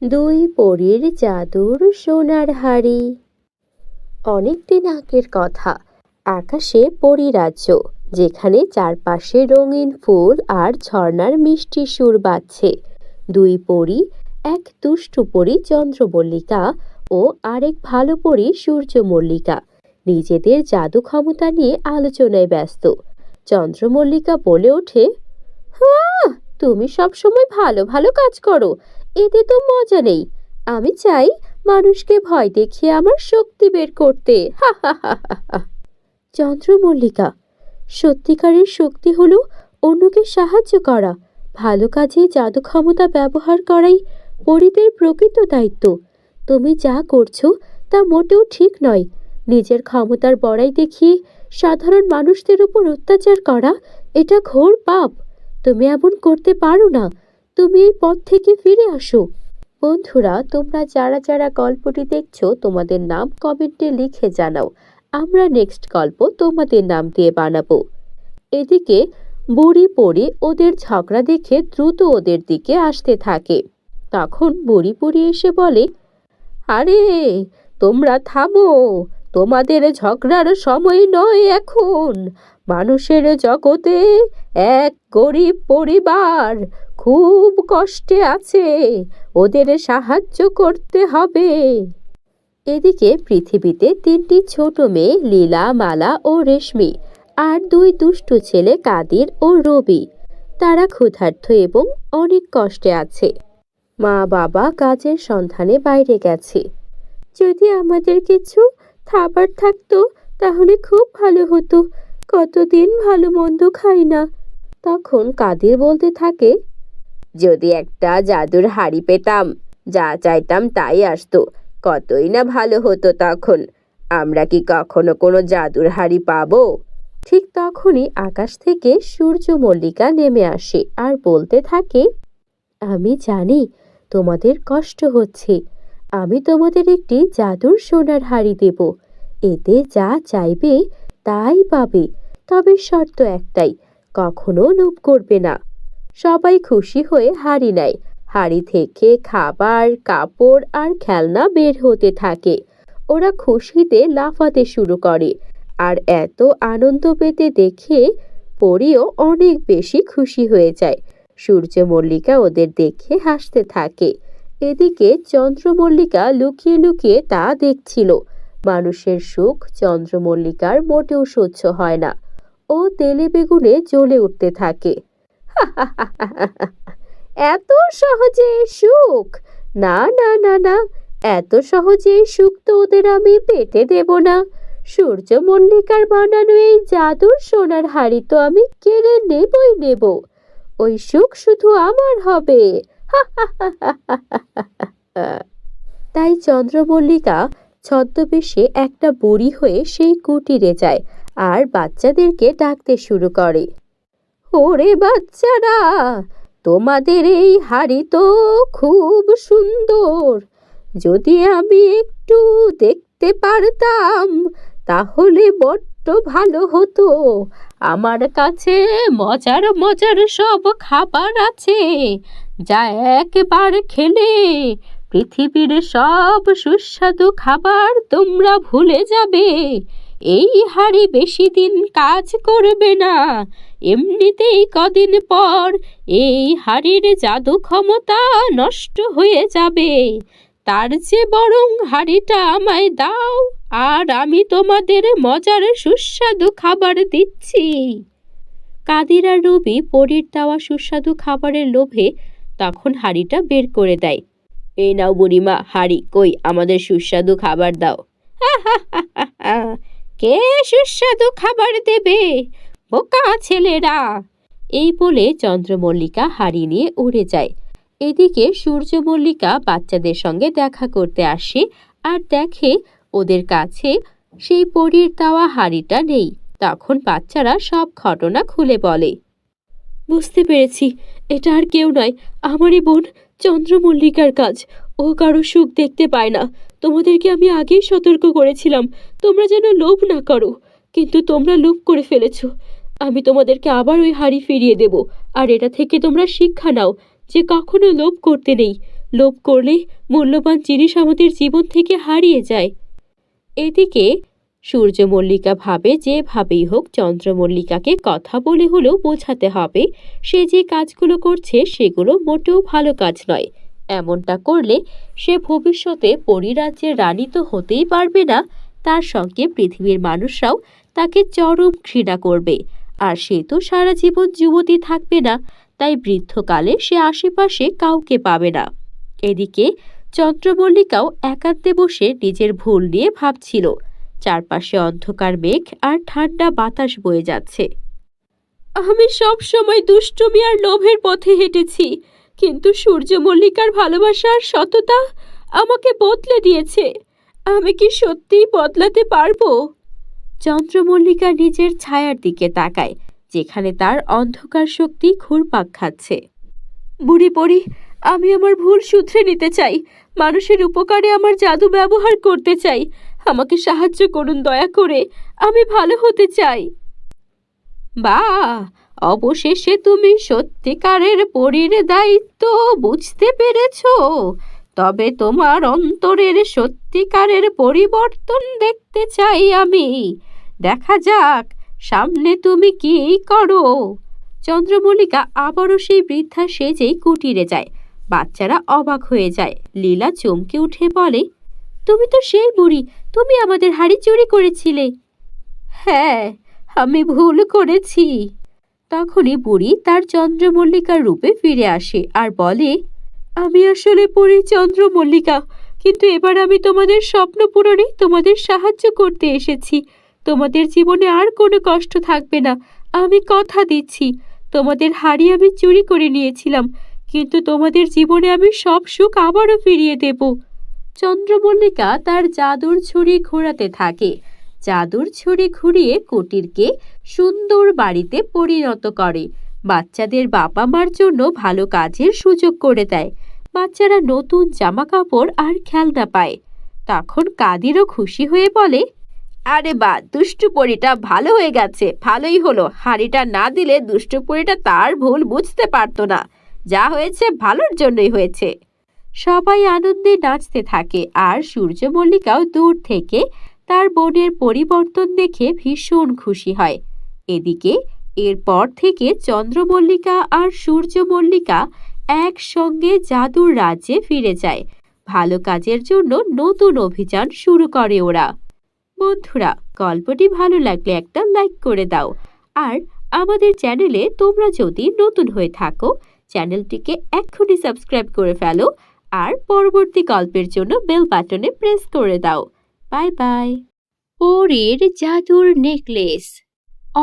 দুই পরীর জাদুর সোনার হাড়ি। অনেকদিন আগের কথা। আকাশে পরীরাজ্য, যেখানে চারপাশে রঙিন ফুল আর ঝর্ণার মিষ্টি সুর বাজছে। দুই পরী, এক দুষ্টু পরী চন্দ্রমল্লিকা ও আরেক ভালো পরী সূর্যমল্লিকা, নিজেদের জাদু ক্ষমতা নিয়ে আলোচনায় ব্যস্ত। চন্দ্রমল্লিকা বলে ওঠে, হ্যাঁ, তুমি সবসময় ভালো ভালো কাজ করো, এতে তো মজা নেই। আমি চাই মানুষকে ভয় দেখিয়ে আমার শক্তি বের করতে। হা হা হা হা হা। চন্দ্রমল্লিকা, সত্যিকারের শক্তি হলো অন্যকে সাহায্য করা। ভালো কাজে জাদু ক্ষমতা ব্যবহার করাই পরিদের প্রকৃত দায়িত্ব। তুমি যা করছো তা মোটেও ঠিক নয়। নিজের ক্ষমতার বড়াই দেখিয়ে সাধারণ মানুষদের উপর অত্যাচার করা, এটা ঘোর পাপ। তুমি এমন করতে পারো না। তুমি এই পথ থেকে ফিরে আসো। বন্ধুরা, তোমরা যারা যারা গল্পটি দেখছো, তোমাদের নাম কমেন্টে লিখে জানাও। আমরা নেক্সট গল্প তোমাদের নাম দিয়ে বানাবো। এদিকে বুড়ি পড়ে ওদের ঝগড়া দেখে দ্রুত ওদের দিকে আসতে থাকে। তখন বুড়ি পড়ি এসে বলে, আরে তোমরা থামো, তোমাদের ঝগড়ার সময় নয় এখন। মানুষের জগতে এক গরিব পরিবার খুব কষ্টে আছে, ওদের সাহায্য করতে হবে। এদিকে পৃথিবীতে তিনটি ছোট মেয়ে, লীলা, মালা ও রেশমি, আর দুই দুষ্টু ছেলে, কাদির ও রবি। তারা ক্ষুধার্ত এবং অনেক কষ্টে আছে। মা বাবা কাজের সন্ধানে বাইরে গেছে। যদি আমাদের কিছু খাবার থাকতো তাহলে খুব ভালো হতো। কতদিন ভালো মন্দ খাই না। তখন কাদির বলতে থাকে, যদি একটা জাদুর হাড়ি পেতাম, যা চাইতাম তাই আসতো, কতই না ভালো হতো তখন। আমরা কি কখনো কোনো জাদুর হাড়ি পাবো? ঠিক তখনই আকাশ থেকে সূর্যমল্লিকা নেমে আসে আর বলতে থাকে, আমি জানি তোমাদের কষ্ট হচ্ছে। আমি তোমাদের একটি জাদুর সোনার হাড়ি দেব। এতে যা চাইবে তাই পাবে। তবে শর্ত একটাই, কখনো লোভ করবে না। সবাই খুশি হয়ে হাড়ি নেয়। হাড়ি থেকে খাবার, কাপড় আর খেলনা বের হতে থাকে। ওরা খুশিতে লাফাতে শুরু করে। আর এত আনন্দ পেতে দেখে পরীও অনেক বেশি খুশি হয়ে যায়। সূর্যমল্লিকা ওদের দেখে হাসতে থাকে। এদিকে চন্দ্রমল্লিকা লুকিয়ে লুকিয়ে তা দেখছিল। মানুষের সুখ চন্দ্রমল্লিকার মোটেও সহ্য হয় না। ও তেলে বেগুনে জ্বলে উঠতে থাকে। এত সহজে সুখ? না না না না, এত সহজে সুখ তো ওদের আমি পেতে দেব না। সূর্যমল্লিকার বানানো এই জাদুর সোনার হাড়ি তো আমি কেড়ে নেবই নেব। ওই সুখ শুধু আমার হবে। তাই চন্দ্রমল্লিকা ছদ্মবেশে একটা বুড়ি হয়ে সেই কুটিরে যায় আর বাচ্চাদেরকে ডাকতে শুরু করে। ওরে বাচ্চারা, তোমাদের এই হাড়ি তো খুব সুন্দর। যদি আমি একটু দেখতে পারতাম তাহলে বড্ড ভালো হতো। আমার কাছে মজার মজার সব খাবার আছে, যা একবার খেলে পৃথিবীর সব সুস্বাদু খাবার তোমরা ভুলে যাবে। এই হাড়ি বেশি দিন কাজ করবে না। এমনিতেই কদিন পর এই হাড়ির জাদু ক্ষমতা নষ্ট হয়ে যাবে। তার চেয়ে বরং হাড়িটা আমায় দাও, আর আমি তোমাদের মজার সুস্বাদু খাবার দিচ্ছি। কাদির আর রবি পরীর দেওয়া সুস্বাদু খাবারের লোভে তখন হাড়িটা বের করে দেয়। এই নাও বুড়িমা হাড়ি, কই আমাদের সুস্বাদু খাবার দাও। কে সুস্বাদু খাবার দেবে? বোকা ছেলেরা। এই বলে চন্দ্রমল্লিকা হাড়ি নিয়ে উড়ে যায়। এদিকে সূর্যমল্লিকা বাচ্চাদের সঙ্গে দেখা করতে আসে আর দেখে ওদের কাছে সেই পরীর দেওয়া হাড়িটা নেই। তখন বাচ্চারা সব ঘটনা খুলে বলে। বুঝতে পেরেছি, এটা আর কেউ নয়, আমারই বোন চন্দ্রমল্লিকার কাজ। ও কারো সুখ দেখতে পায় না। তোমাদেরকে আমি আগেই সতর্ক করেছিলাম তোমরা যেন লোভ না করো, কিন্তু তোমরা লোভ করে ফেলেছ। আমি তোমাদেরকে আবার ওই হাড়ি ফিরিয়ে দেব। আর এটা থেকে তোমরা শিক্ষা নাও যে কখনো লোভ করতে নেই। লোভ করলে মূল্যবান জিনিস আমাদের জীবন থেকে হারিয়ে যায়। এদিকে সূর্যমল্লিকা ভাবে যেভাবেই হোক চন্দ্রমল্লিকাকে কথা বলে হলেও বোঝাতে হবে সে যে কাজগুলো করছে সেগুলো মোটেও ভালো কাজ নয়। এমনটা করলে সে ভবিষ্যতে পরিরাজ্যের রানী তো হতেই পারবে না, তার সঙ্গে পৃথিবীর মানুষরাও তাকে চরম ঘৃণা করবে। আর সে তো সারা জীবন যুবতী থাকবে না, তাই বৃদ্ধকালে সে আশেপাশে কাউকে পাবে না। এদিকে চন্দ্রমল্লিকাও একান্তে বসে নিজের ভুল নিয়ে ভাবছিল। চারপাশে অন্ধকার মেঘ আর ঠান্ডা বাতাস বয়ে যাচ্ছে। আমি সব সময় দুষ্টুমি আর লোভের পথে হেঁটেছি, কিন্তু সূর্যমল্লিকার ভালোবাসা আর সততা আমাকে বদলে দিয়েছে। আমি কি সত্যিই বদলাতে পারবো? চন্দ্রমল্লিকা নিজের ছায়ার দিকে তাকায়, যেখানে তার অন্ধকার শক্তি ঘুরপাক খাচ্ছে। বুড়ি পড়ি, আমি আমার ভুল শুধরে নিতে চাই। মানুষের উপকারে আমার জাদু ব্যবহার করতে চাই। আমাকে সাহায্য করুন দয়া করে, আমি ভালো হতে চাই। বাহ, অবশেষে তুমি সত্যিকারের পরীর দায়িত্ব বুঝতে পেরেছো। তবে তোমার অন্তরের সত্যিকারের পরিবর্তন দেখতে চাই আমি। দেখা যাক সামনে তুমি কি করো। চন্দ্রমল্লিকা আবারও সেই বৃদ্ধা সেজেই কুটিরে যায়। বাচ্চারা অবাক হয়ে যায়। লীলা চমকে উঠে বলে, তুমি তো সেই বুড়ি, তুমি আমাদের হাড়ি চুরি করেছিলে। হ্যাঁ, আমি ভুল করেছি। তখনই বুড়ি তার চন্দ্রমল্লিকার রূপে ফিরে আসে আর বলে, আমি আসলে পড়ি চন্দ্রমল্লিকা, কিন্তু এবার আমি তোমাদের স্বপ্ন পূরণে তোমাদের সাহায্য করতে এসেছি। তোমাদের জীবনে আর কোনো কষ্ট থাকবে না, আমি কথা দিচ্ছি। তোমাদের হাড়ি আমি চুরি করে নিয়েছিলাম, কিন্তু তোমাদের জীবনে আমি সব সুখ আবারও ফিরিয়ে দেব। চন্দ্রমল্লিকা তার জাদুর ছুরি ঘোরাতে থাকে। জাদুর ছুরি ঘুরিয়ে কুটিরকে সুন্দর বাড়িতে পরিণত করে। বাচ্চাদের বাবা মার জন্য ভালো কাজের সুযোগ করে দেয়। বাচ্চারা নতুন জামা কাপড় আর খেলনা পায়। তখন কাদিরও খুশি হয়ে বলে, আরে বা, দুষ্টু পরীটা ভালো হয়ে গেছে, ভালোই হলো। হাঁড়িটা না দিলে দুষ্টু পরীটা তার ভুল বুঝতে পারতো না। যা হয়েছে ভালোর জন্যই হয়েছে। সবাই আনন্দে নাচতে থাকে আর সূর্যমল্লিকাও দূর থেকে তার বোনের পরিবর্তন দেখে ভীষণ খুশি হয়। এদিকে এরপর থেকে চন্দ্রমল্লিকা আর সূর্যমল্লিকা একসঙ্গে জাদুর রাজ্যে ফিরে যায়। ভালো কাজের জন্য নতুন অভিযান শুরু করে ওরা। বন্ধুরা, গল্পটি ভালো লাগলে একটা লাইক করে দাও। আর আমাদের চ্যানেলে তোমরা যদি নতুন হয়ে থাকো, চ্যানেলটিকে এক্ষুনি সাবস্ক্রাইব করে ফেলো আর পরবর্তী গল্পের জন্য বেল বাটনে প্রেস করে দাও। Bye bye. পরীর জাদুর নেকলেস।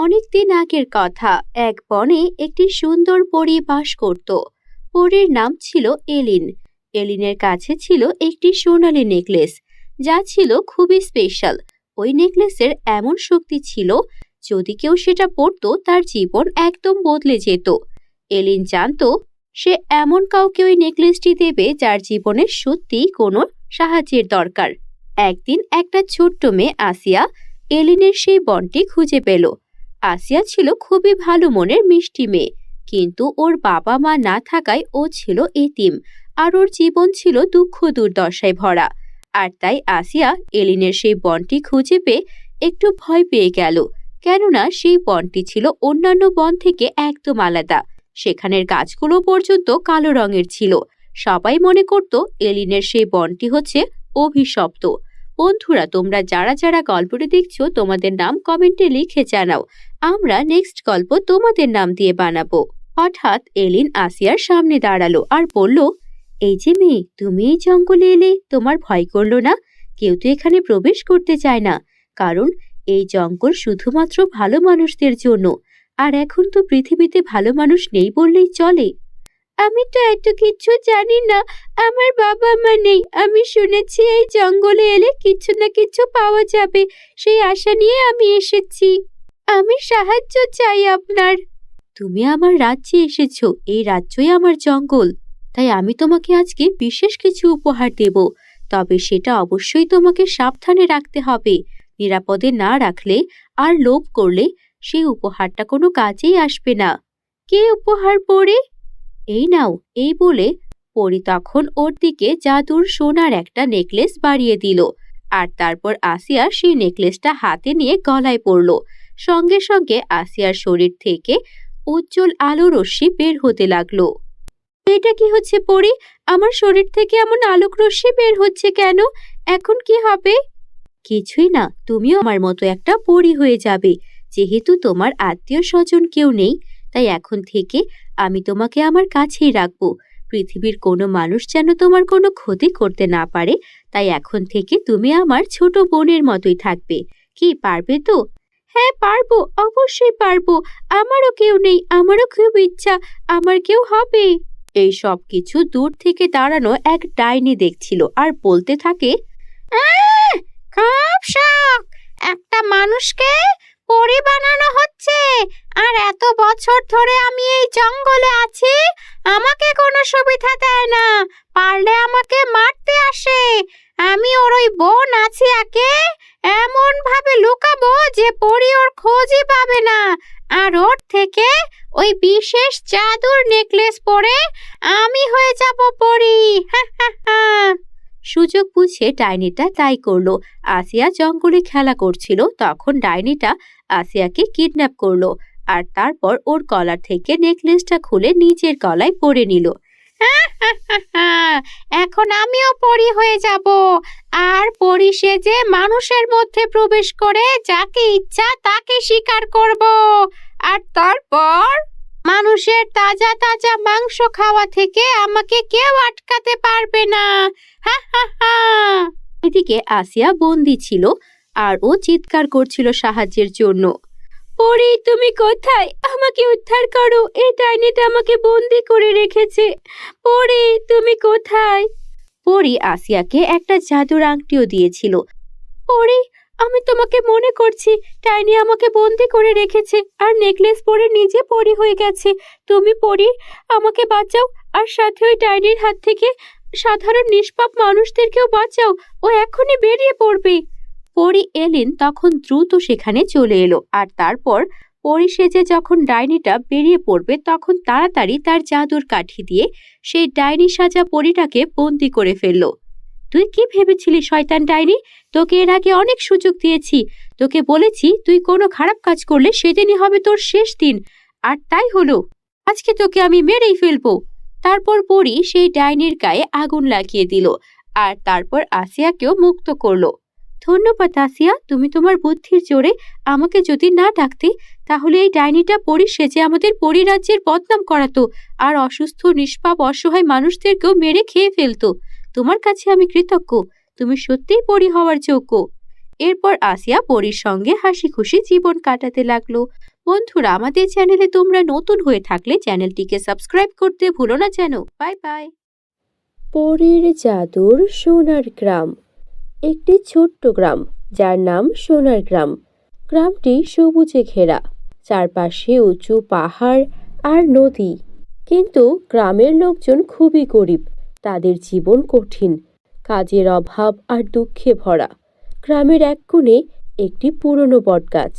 অনেকদিন আগের কথা, এক বনে একটি সুন্দর পরী বাস করত। পরীর নাম ছিল এলিন। এলিনের কাছে ছিল একটি সোনালী নেকলেস, যা ছিল খুবই স্পেশাল। ওই নেকলেসের এমন শক্তি ছিল, যদি কেউ সেটা পরতো তার জীবন একদম বদলে যেত। এলিন জানতো সে এমন কাউকে ওই নেকলেসটি দেবে যার জীবনে সত্যিই কোনো সাহায্যের দরকার। একদিন একটা ছোট্ট মেয়ে আসিয়া এলিনের সেই বনটি খুঁজে পেল। আসিয়া ছিল খুবই ভালো মনের মিষ্টি মেয়ে, কিন্তু ওর বাবা মা না থাকায় ও ছিল এতিম আর ওর জীবন ছিল দুঃখ দুর্দশায় ভরা। আর তাই আসিয়া এলিনের সেই বনটি খুঁজে পেয়ে একটু ভয় পেয়ে গেল, কেননা সেই বনটি ছিল অন্যান্য বন থেকে একদম আলাদা। সেখানের গাছগুলো পর্যন্ত কালো রঙের ছিল। সবাই মনে করত এলিনের সেই বনটি হচ্ছে অভিশপ্ত। বন্ধুরা, তোমরা যারা যারা গল্পটি দেখছো তোমাদের নাম কমেন্টে লিখে জানাও। আমরা নেক্সট গল্প তোমাদের নাম দিয়ে বানাবো। হঠাৎ এলিন আসিয়ার সামনে দাঁড়ালো আর বলল, এই যে মেয়ে, তুমি এই জঙ্গলে এলে, তোমার ভয় করলো না? কেউ তো এখানে প্রবেশ করতে চায় না, কারণ এই জঙ্গল শুধুমাত্র ভালো মানুষদের জন্য। আর এখন তো পৃথিবীতে ভালো মানুষ নেই বললেই চলে। আমি তো এত কিছু জানি না, আমার বাবা মা নেই। আমি শুনেছি এই জঙ্গলে এলে কিছু না কিছু পাওয়া যাবে, সেই আশা নিয়ে আমি এসেছি। আমি সাহায্য চাই আপনার। তুমি আমার রাজ্যে এসেছো, এই রাজ্যই আমার জঙ্গল, তাই আমি তোমাকে আজকে বিশেষ কিছু উপহার দেব। তবে সেটা অবশ্যই তোমাকে সাবধানে রাখতে হবে। নিরাপদে না রাখলে আর লোভ করলে সেই উপহারটা কোনো কাজেই আসবে না। কে উপহার পড়ে? এই নাও। এই বলে পরী তখন ওর দিকে জাদুর সোনার একটা নেকলেস বাড়িয়ে দিল, আর তারপর আসিয়া সেই নেকলেসটা হাতে নিয়ে গলায় পরল। সঙ্গে সঙ্গে আসিয়ার শরীর থেকে উজ্জ্বল আলো রশ্মি বের হতে লাগলো। এটা কি হচ্ছে পরী? আমার শরীর থেকে এমন আলোক রশ্মি বের হচ্ছে কেন? এখন কি হবে? কিছুই না, তুমিও আমার মতো একটা পরী হয়ে যাবে। যেহেতু তোমার আত্মীয় স্বজন কেউ নেই, তাই এখন থেকে আমি তোমাকে আমার কাছেই রাখবো। পৃথিবীর কোনো মানুষ যেন তোমার কোনো ক্ষতি করতে না পারে, তাই এখন থেকে তুমি আমার ছোট বোনের মতোই থাকবে। কি পারবে তো? হ্যাঁ পারবো, অবশ্যই পারবো। আমারও কেউ নেই, আমারও খুব ইচ্ছা আমার কেউ হবে। এই সব কিছু দূর থেকে দাঁড়ানো এক ডাইনি দেখছিল আর বলতে থাকে, খুব শখ, একটা মানুষকে পরী বানানো হচ্ছে, আর এত বছর ধরে আমি এই জঙ্গলে আছি, আমাকে কোনো সুবিধা দেয় না, পারলে আমাকে মারতে আসে। আমি ওর ওই বোন আছিয়াকে এমন ভাবে লুকাবো যে পরী ওর খোঁজই পাবে না, আর ওর থেকে ওই বিশেষ জাদুর নেকলেস পরে আমি হয়ে যাব পরী। হা হা হা। সুযোগ বুঝে ডাইনিটা তাই করলো। আসিয়া জঙ্গলে খেলা করছিল, তখন ডাইনিটা আসিয়াকে কিডন্যাপ করলো, আর তারপর ওর গলা থেকে নেকলেসটা খুলে নিজের গলায় পরে নিল। এখন আমিও পরী হয়ে যাব, আর পরী সেজে মানুষের মধ্যে প্রবেশ করে যাকে ইচ্ছা তাকে শিকার করব, আর তারপর মানুষের তাজা তাজা মাংস খাওয়া থেকে আমাকে কেউ আটকাতে পারবে না। হা হা হা। এদিকে আসিয়া বন্দি ছিল, আর ও চিৎকার করছিল সাহায্যের জন্য। পরী তুমি কোথায়? আমাকে উদ্ধার করো, এই ডাইনিটা আমাকে বন্দি করে রেখেছে। পরী তুমি কোথায়? পরী আসিয়াকে একটা জাদুর আংটিও দিয়েছিল। পরী আমি তোমাকে মনে করছি, ডাইনি আমাকে বন্দি করে রেখেছে আর নেকলেস পরে নিজে পরী হয়ে গেছে। তুমি পরী, আমাকে বাঁচাও, আর সাথে ওই ডাইনির হাত থেকে সাধারণ নিষ্পাপ মানুষদেরকেও বাঁচাও, ও এখনই বেরিয়ে পড়বে। পরী এলিন তখন দ্রুত সেখানে চলে এলো, আর তারপর পরী সেজে যখন ডাইনিটা বেরিয়ে পড়বে তখন তাড়াতাড়ি তার জাদুর কাঠি দিয়ে সেই ডাইনি সাজা পরীটাকে বন্দি করে ফেললো। তুই কি ভেবেছিলি শয়তান ডাইনি? তোকে এর আগে অনেক সুযোগ দিয়েছি, তোকে বলেছি তুই কোনো খারাপ কাজ করলে সেদিনই হবে তোর শেষ দিন, আর তাই হলো। আজকে তোকে আমি মেরেই ফেলবো। তারপর পরী সেই ডাইনির গায়ে আগুন লাগিয়ে দিল, আর তারপর আসিয়াকেও মুক্ত করলো। ধন্যবাদ আসিয়া, তুমি তোমার বুদ্ধির জোরে আমাকে যদি না ডাকতে, তাহলে এই ডাইনিটা পরী সেজে আমাদের পরীরাজ্যের বদনাম করাতো, আর অসুস্থ নিষ্পাপ অসহায় মানুষদেরকেও মেরে খেয়ে ফেলতো। তোমার কাছে আমি কৃতজ্ঞ, তুমি সত্যিই পরী হওয়ার যোগ্য। এরপর আসিয়া পরীর সঙ্গে হাসি খুশি জীবন কাটাতে লাগলো। বন্ধুরা, আমাদের চ্যানেলে তোমরা নতুন হয়ে থাকলে চ্যানেলটিকে সাবস্ক্রাইব করতে ভুলো না যেন। Bye bye. পরীর জাদুর সোনার গ্রাম। একটি ছোট্ট গ্রাম, যার নাম সোনার গ্রাম। গ্রামটি সবুজে ঘেরা, চারপাশে উঁচু পাহাড় আর নদী। কিন্তু গ্রামের লোকজন খুবই গরিব, তাদের জীবন কঠিন, কাজের অভাব আর দুঃখে ভরা। গ্রামের এক কোণে একটি পুরনো বটগাছ,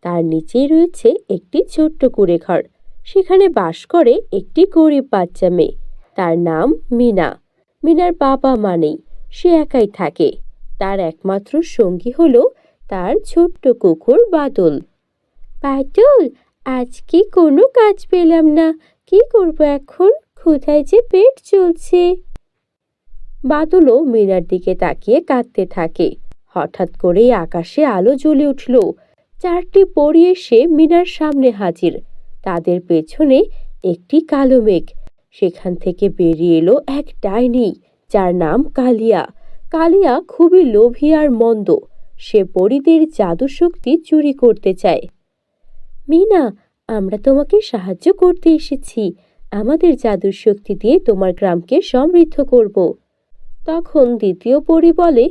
তার নিচেই রয়েছে একটি ছোট্ট কুঁড়েঘর। সেখানে বাস করে একটি গরিব বাচ্চা মেয়ে, তার নাম মিনা। মিনার বাবা মা নেই, সে একাই থাকে। তার একমাত্র সঙ্গী হলো তার ছোট্ট কুকুর বাদল। বাদল, আজকে কোনো কাজ পেলাম না, কি করব এখন? ক্ষুধায় যে পেট চলছে। বাদলও মিনার দিকে তাকিয়ে কাঁদতে থাকে। হঠাৎ করেই আকাশে আলো জ্বলে উঠল। চারটি পরী এসে মিনার সামনে হাজির। তাদের পেছনে একটি কালো মেঘ। সেখান থেকে বেরিয়ে এলো এক ডাইনি, যার নাম কালিয়া। কালিয়া খুবই লোভী আর মন্দ, সে পরীদের জাদু শক্তি চুরি করতে চায়। মিনা, আমরা তোমাকে সাহায্য করতে এসেছি, আমাদের জাদুর শক্তি দিয়ে তোমার গ্রামকে সমৃদ্ধ করব। তখন দ্বিতীয় পরী বলে,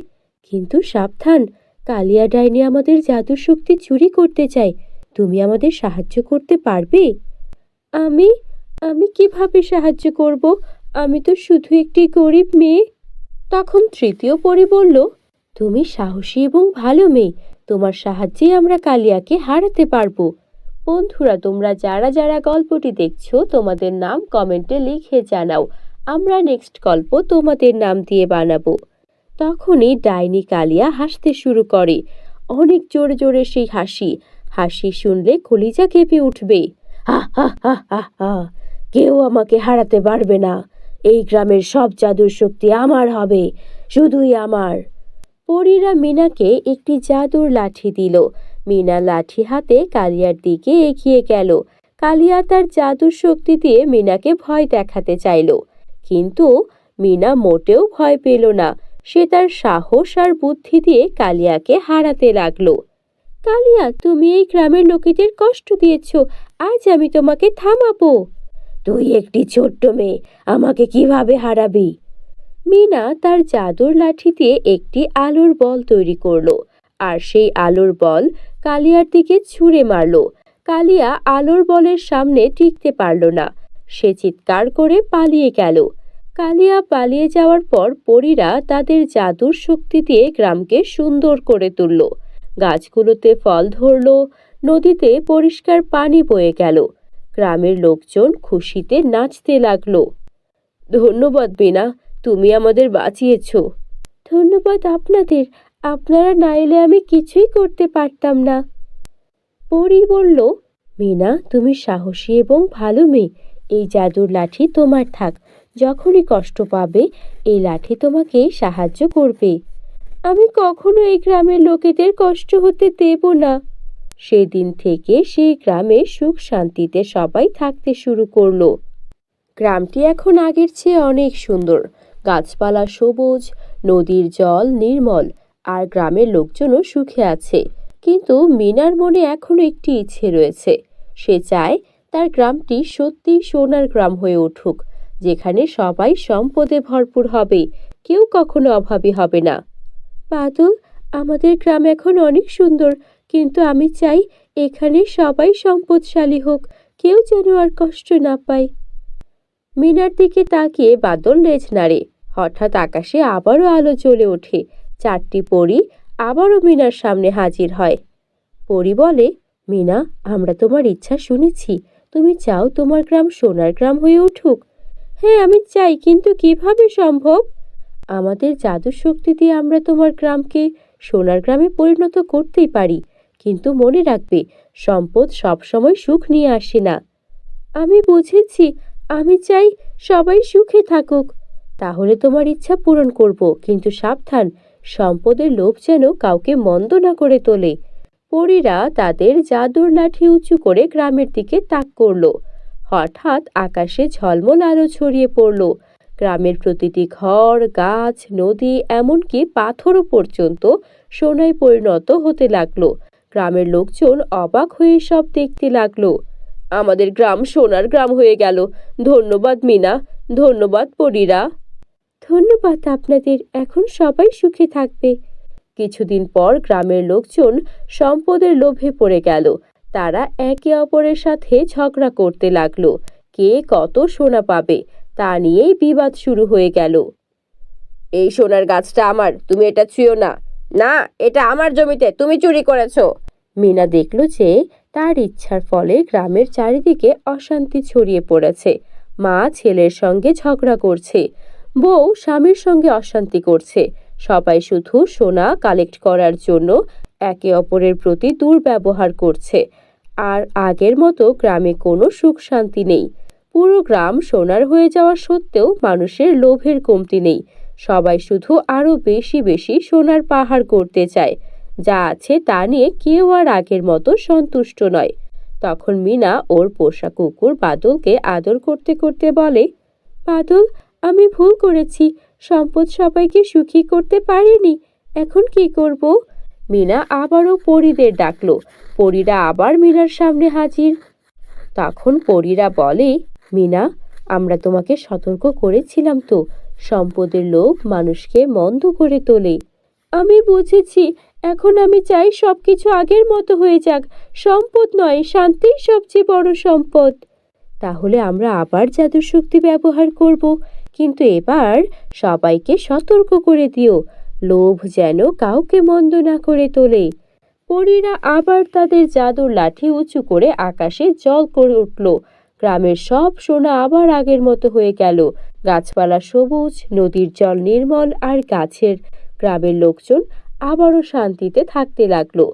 কিন্তু সাবধান, কালিয়া ডাইনি আমাদের জাদুর শক্তি চুরি করতে চায়, তুমি আমাদের সাহায্য করতে পারবে? আমি আমি কিভাবে সাহায্য করব? আমি তো শুধু একটি গরিব মেয়ে। তখন তৃতীয় পরী বলল, তুমি সাহসী এবং ভালো মেয়ে, তোমার সাহায্যে আমরা কালিয়াকে হারাতে পারবো। বন্ধুরা, তোমরা যারা যারা গল্পটি দেখছো, তোমাদের নাম কমেন্টে লিখে জানাও। আমরা নেক্সট গল্প তোমাদের নাম দিয়ে বানাবো। তখনই ডাইনি কালিয়া হাসতে শুরু করে। অনেক জোরে জোরে সেই হাসি। হাসি শুনলে কলিজা কেঁপে উঠবে। হা হা হা হা হা, কেউ আমাকে হারাতে পারবে না। এই গ্রামের সব জাদুর শক্তি আমার হবে, শুধুই আমার। পরীরা মিনাকে একটি জাদুর লাঠি দিল। মিনা লাঠি হাতে কালিয়ার দিকে এগিয়ে গেল। কালিয়া তার জাদুর শক্তি দিয়ে মিনাকে ভয় দেখাতে চাইল, কিন্তু মিনা মোটেও ভয় পেল না। সে তার সাহস আর বুদ্ধি দিয়ে কালিয়াকে হারাতে লাগলো। কালিয়া, তুমি এই গ্রামের লোকেদের কষ্ট দিয়েছ, আজ আমি তোমাকে থামাবো। তুই একটি ছোট্ট মেয়ে, আমাকে কিভাবে হারাবি? মিনা তার জাদুর লাঠি দিয়ে একটি আলোর বল তৈরি করলো, আর সেই আলোর বল কালিয়ার দিকে ছুঁড়ে মারলো। কালিয়া আলোর বলের সামনে টিকতে পারল না। সে চিৎকার করে পালিয়ে গেল। কালিয়া পালিয়ে যাওয়ার পর পরীরা তাদের জাদুর শক্তি দিয়ে গ্রামকে সুন্দর করে তুলল। গাছগুলোতে ফল ধরল, নদীতে পরিষ্কার পানি বয়ে গেল। গ্রামের লোকজন খুশিতে নাচতে লাগলো। ধন্যবাদ মিনা, তুমি আমাদের বাঁচিয়েছ। ধন্যবাদ আপনাদের, আপনারা না এলে আমি কিছুই করতে পারতাম না। পরী বলল, মিনা তুমি সাহসী এবং ভালো মেয়ে। এই জাদুর লাঠি তোমার থাক। যখনই কষ্ট পাবে এই লাঠি তোমাকে সাহায্য করবে। আমি কখনো এই গ্রামের লোকেদের কষ্ট হতে দেব না। সেদিন থেকে সেই গ্রামে সুখ শান্তিতে সবাই থাকতে শুরু করলো। গ্রামটি এখন আগের চেয়ে অনেক সুন্দর। গাছপালা সবুজ, নদীর জল নির্মল, আর গ্রামের লোকজনও সুখে আছে। কিন্তু মিনার মনে এখনো একটি ইচ্ছে রয়েছে। সে চায় তার গ্রামটি সত্যিই সোনার গ্রাম হয়ে উঠুক, যেখানে সবাই সম্পদে ভরপুর হবে, কেউ কখনো অভাবী হবে না। বাদল, আমাদের গ্রাম এখন অনেক সুন্দর, কিন্তু আমি চাই এখানে সবাই সম্পদশালী হোক, কেউ যেন আর কষ্ট না পায়। মিনার দিকে তাকিয়ে বাদল লেজ নাড়ে। হঠাৎ আকাশে আবারও আলো জ্বলে ওঠে। চারটি পরী আবারও মিনার সামনে হাজির হয়। পরী বলে, মিনা, আমরা তোমার ইচ্ছা শুনেছি। তুমি চাও তোমার গ্রাম সোনার গ্রাম হয়ে উঠুক। হ্যাঁ, আমি চাই, কিন্তু কিভাবে সম্ভব? আমাদের জাদু শক্তি দিয়ে আমরা তোমার গ্রামকে সোনার গ্রামে পরিণত করতেই পারি, কিন্তু মনে রাখবে, সম্পদ সবসময় সুখ নিয়ে আসে না। আমি বুঝেছি, আমি চাই সবাই সুখে থাকুক। তাহলে তোমার ইচ্ছা পূরণ করব, কিন্তু সাবধান, সম্পদের লোভ যেন কাউকে মন্দ না করে তোলে। পরীরা তাদের জাদুর লাঠি উঁচু করে গ্রামের দিকে তাক করল। হঠাৎ আকাশে ঝলমল আলো ছড়িয়ে পড়ল। গ্রামের প্রতিটি ঘর, গাছ, নদী, এমনকি পাথরও পর্যন্ত সোনায় পরিণত হতে লাগলো। গ্রামের লোকজন অবাক হয়ে সব দেখতে লাগলো। আমাদের গ্রাম সোনার গ্রাম হয়ে গেল। ধন্যবাদ মিনা, ধন্যবাদ পরীরা। ধন্যবাদ আপনাদের, এখন সবাই সুখে থাকবে। কিছুদিন পর গ্রামের লোকজন সম্পদের লোভে পড়ে গেল। তারা একে অপরের সাথে ঝগড়া করতে লাগলো। কে কত সোনা পাবে তা নিয়েই বিবাদ শুরু হয়ে গেল। এই সোনার গাছটা আমার, তুমি এটা ছুঁয়ো না। না, এটা আমার জমিতে, তুমি চুরি করেছো। মিনা দেখল যে তার ইচ্ছার ফলে গ্রামের চারিদিকে অশান্তি ছড়িয়ে পড়েছে। মা ছেলের সঙ্গে ঝগড়া করছে, বউ স্বামীর সঙ্গে অশান্তি করছে। সবাই শুধু সোনা কালেক্ট করার জন্য একে অপরের প্রতি দুর্ব্যবহার করছে। আর আগের মতো গ্রামে কোনো সুখ শান্তি নেই। পুরো গ্রাম সোনার হয়ে যাওয়া সত্ত্বেও মানুষের লোভের কমতি নেই। সবাই শুধু আরো বেশি বেশি সোনার পাহাড় করতে চায়। যা আছে তা নিয়ে কেউ আর আগের মতো সন্তুষ্ট নয়। তখন মিনা ওর পোষা কুকুর বাদলকে আদর করতে করতে বলে, বাদল, আমি ভুল করেছি, সম্পদ সবাইকে সুখী করতে পারিনি, এখন কি করব? মিনা আবারও পরীদের ডাকলো। পরীরা আবার মিনার সামনে হাজির। তখন পরীরা বলে, মিনা, আমরা তোমাকে সতর্ক করেছিলাম তো, সম্পদের লোভ মানুষকে মন্দ করে তোলে। আমি বুঝেছি, এখন আমি চাই সবকিছু আগের মতো হয়ে যাক। সম্পদ নয়, শান্তিই সবচেয়ে বড় সম্পদ। তাহলে আমরা আবার জাদুর শক্তি ব্যবহার করব, কিন্তু এবার সবাইকে সতর্ক করে দিও, লোভ যেন কাউকে মন্দ না করে তোলে। পরীরা আবার তাদের জাদুর লাঠি উঁচু করে আকাশে জল করে উঠল। গ্রামের সব সোনা আবার আগের মতো হয়ে গেল। গাছপালা সবুজ, নদীর জল নির্মল, আর গ্রামের লোকজন আবারও শান্তিতে থাকতে লাগলো।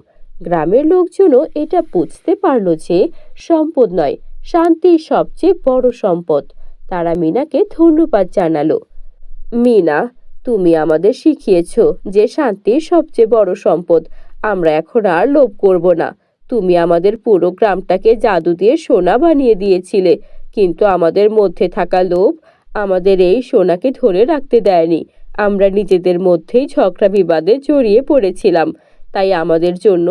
গ্রামের লোকজনও এটা বুঝতে পারলো যে সম্পদ নয়, শান্তির সবচেয়ে বড় সম্পদ। তারা মিনাকে ধন্যবাদ জানালো। মিনা, তুমি আমাদের শিখিয়েছ যে শান্তির সবচেয়ে বড় সম্পদ। আমরা এখন আর লোভ করব না। তুমি আমাদের পুরো গ্রামটাকে জাদু দিয়ে সোনা বানিয়ে দিয়েছিলে, কিন্তু আমাদের মধ্যে থাকা লোভ আমাদের এই সোনাকে ধরে রাখতে দেয়নি। আমরা নিজেদের মধ্যেই ঝগড়া বিবাদে জড়িয়ে পড়েছিলাম। তাই আমাদের জন্য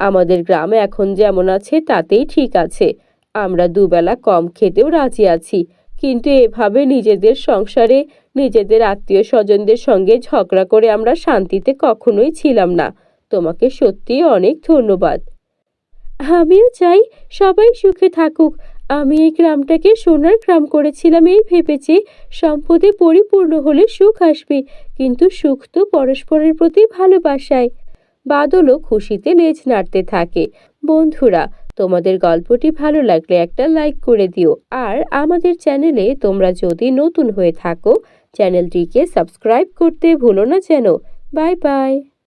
আমাদের গ্রাম এখন যেমন আছে তাতেই ঠিক আছে। আমরা দুবেলা কম খেতেও রাজি আছি, কিন্তু এভাবে নিজেদের সংসারে নিজেদের আত্মীয় স্বজনদের সঙ্গে ঝগড়া করে আমরা শান্তিতে কখনোই ছিলাম না। তোমাকে সত্যিই অনেক ধন্যবাদ। আমিও চাই সবাই সুখে থাকুক। আমি এই গ্রামটাকে সোনার গ্রাম করেছিলাম এই ভেবেছি সম্পদে পরিপূর্ণ হলে সুখ আসবে, কিন্তু সুখ তো পরস্পরের প্রতি ভালোবাসায়। বাদলও খুশিতে লেজ নাড়তে থাকে। বন্ধুরা, তোমাদের গল্পটি ভালো লাগলে একটা লাইক করে দিও, আর আমাদের চ্যানেলে তোমরা যদি নতুন হয়ে থাকো চ্যানেলটিকে সাবস্ক্রাইব করতে ভুলো না যেন। Bye bye.